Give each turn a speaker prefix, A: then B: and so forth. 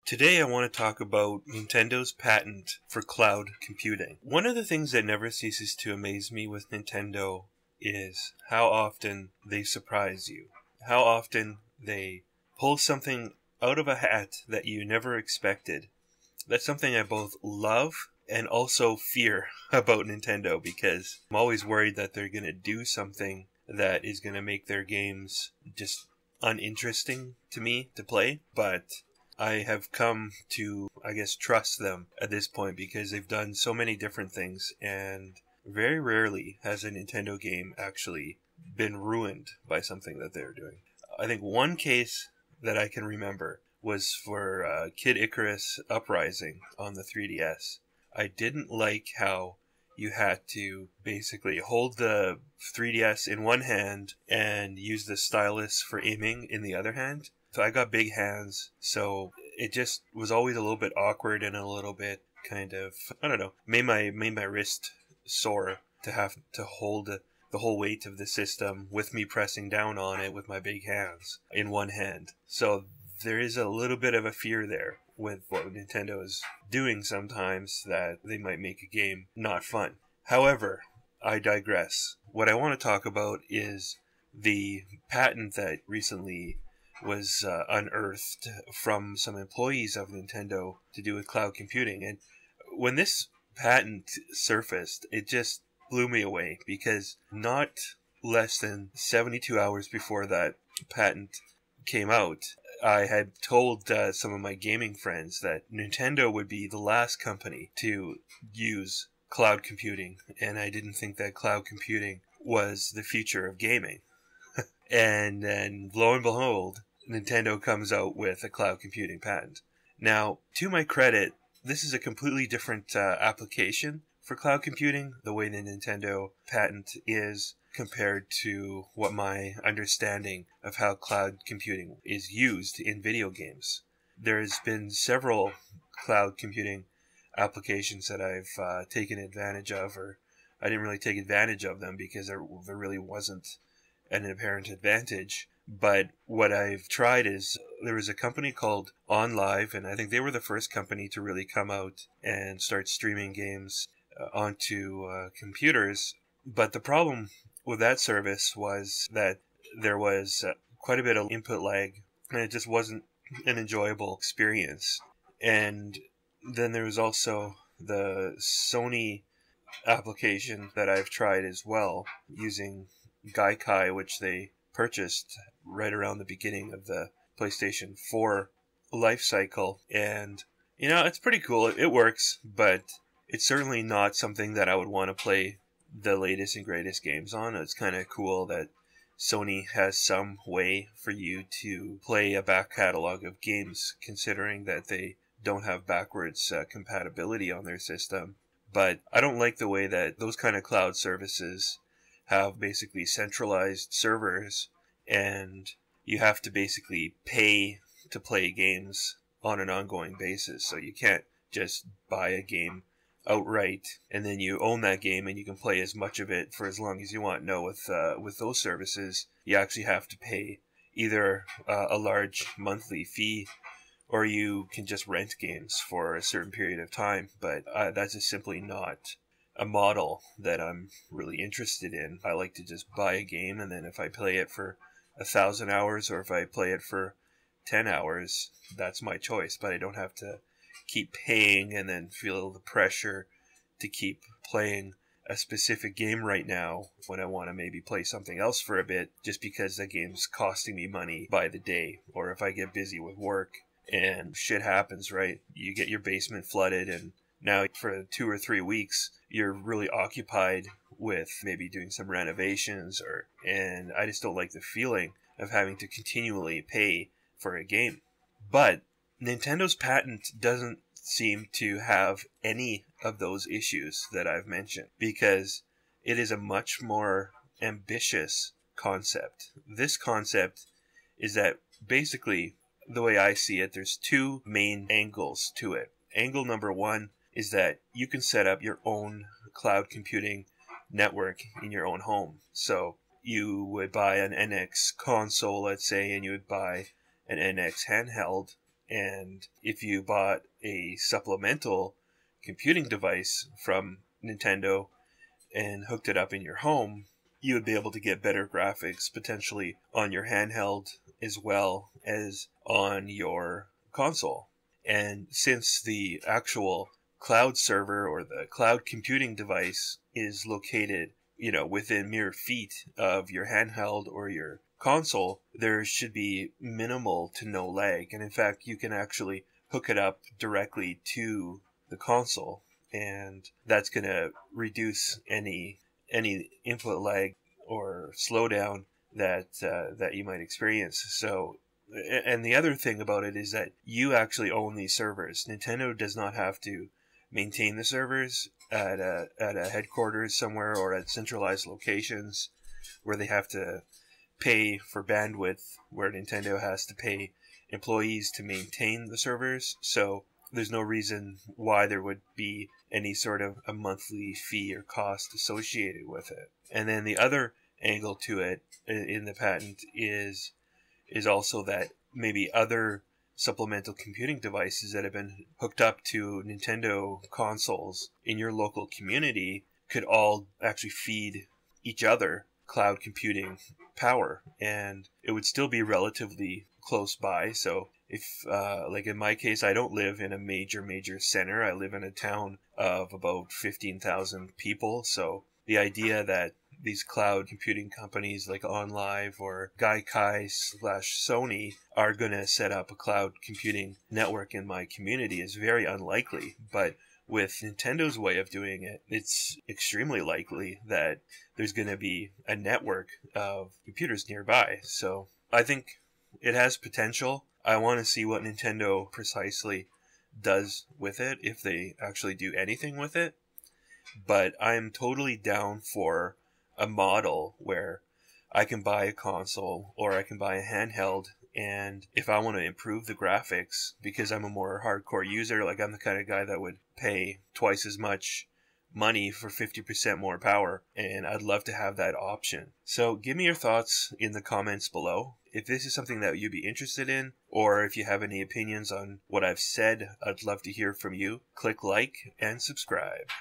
A: Today I want to talk about Nintendo's patent for cloud computing. One of the things that never ceases to amaze me with Nintendo is how often they surprise you. How often they pull something out of a hat that you never expected. That's something I both love and also fear about Nintendo, because I'm always worried that they're going to do something that is going to make their games just uninteresting to me to play. But I have come to, trust them at this point because they've done so many different things, and very rarely has a Nintendo game actually been ruined by something that they're doing. I think one case that I can remember was for Kid Icarus Uprising on the 3DS. I didn't like how you had to basically hold the 3DS in one hand and use the stylus for aiming in the other hand. So I got big hands, so it just was always a little bit awkward and a little bit made my wrist sore to have to hold the whole weight of the system with me pressing down on it with my big hands in one hand. So there is a little bit of a fear there with what Nintendo is doing sometimes, that they might make a game not fun. However, I digress. What I want to talk about is the patent that recently was unearthed from some employees of Nintendo to do with cloud computing. And when this patent surfaced, it just blew me away, because not less than 72 hours before that patent came out, I had told some of my gaming friends that Nintendo would be the last company to use cloud computing, and I didn't think that cloud computing was the future of gaming. And then, lo and behold, Nintendo comes out with a cloud computing patent. Now, to my credit, this is a completely different application for cloud computing, the way the Nintendo patent is, compared to what my understanding of how cloud computing is used in video games. There's been several cloud computing applications that I've taken advantage of, or I didn't really take advantage of them because there really wasn't an apparent advantage. But what I've tried is, there was a company called OnLive, and I think they were the first company to really come out and start streaming games onto computers. But the problem with that service was that there was quite a bit of input lag, and it just wasn't an enjoyable experience. And then there was also the Sony application that I've tried as well, using Gaikai, which they purchased right around the beginning of the PlayStation 4 life cycle. And, it's pretty cool. It works, but it's certainly not something that I would want to play the latest and greatest games on. It's kind of cool that Sony has some way for you to play a back catalog of games, considering that they don't have backwards compatibility on their system. But I don't like the way that those kind of cloud services have basically centralized servers, and you have to basically pay to play games on an ongoing basis. So you can't just buy a game outright and then you own that game and you can play as much of it for as long as you want. No, with those services, you actually have to pay either a large monthly fee, or you can just rent games for a certain period of time. But that's just simply not a model that I'm really interested in. I like to just buy a game, and then if I play it for 1,000 hours, or if I play it for 10 hours, that's my choice. But I don't have to keep paying and then feel the pressure to keep playing a specific game right now when I want to maybe play something else for a bit, just because the game's costing me money by the day. Or if I get busy with work and shit happens, right? You get your basement flooded, and now for 2 or 3 weeks, you're really occupied with maybe doing some renovations, and I just don't like the feeling of having to continually pay for a game. But Nintendo's patent doesn't seem to have any of those issues that I've mentioned, because it is a much more ambitious concept. This concept is that basically, the way I see it, there's two main angles to it. Angle number one is that you can set up your own cloud computing network in your own home. So you would buy an NX console, let's say, and you would buy an NX handheld, And if you bought a supplemental computing device from Nintendo and hooked it up in your home, you would be able to get better graphics potentially on your handheld as well as on your console. And since the actual cloud server or the cloud computing device is located, within mere feet of your handheld or your console, there should be minimal to no lag. And in fact, you can actually hook it up directly to the console, and that's going to reduce any input lag or slowdown that you might experience. So, and the other thing about it is that you actually own these servers. Nintendo does not have to maintain the servers at a headquarters somewhere or at centralized locations where they have to pay for bandwidth, where Nintendo has to pay employees to maintain the servers. So there's no reason why there would be any sort of a monthly fee or cost associated with it. And then the other angle to it in the patent is also that maybe other supplemental computing devices that have been hooked up to Nintendo consoles in your local community could all actually feed each other cloud computing power, and it would still be relatively close by. So if, like in my case, I don't live in a major center. I live in a town of about 15,000 people. So the idea that these cloud computing companies like OnLive or Gaikai/Sony are going to set up a cloud computing network in my community is very unlikely. But with Nintendo's way of doing it, it's extremely likely that there's going to be a network of computers nearby. So I think it has potential. I want to see what Nintendo precisely does with it, if they actually do anything with it. But I'm totally down for a model where I can buy a console or I can buy a handheld, and if I want to improve the graphics because I'm a more hardcore user, like I'm the kind of guy that would pay twice as much money for 50% more power, and I'd love to have that option. So give me your thoughts in the comments below. If this is something that you'd be interested in, or if you have any opinions on what I've said, I'd love to hear from you. Click like and subscribe.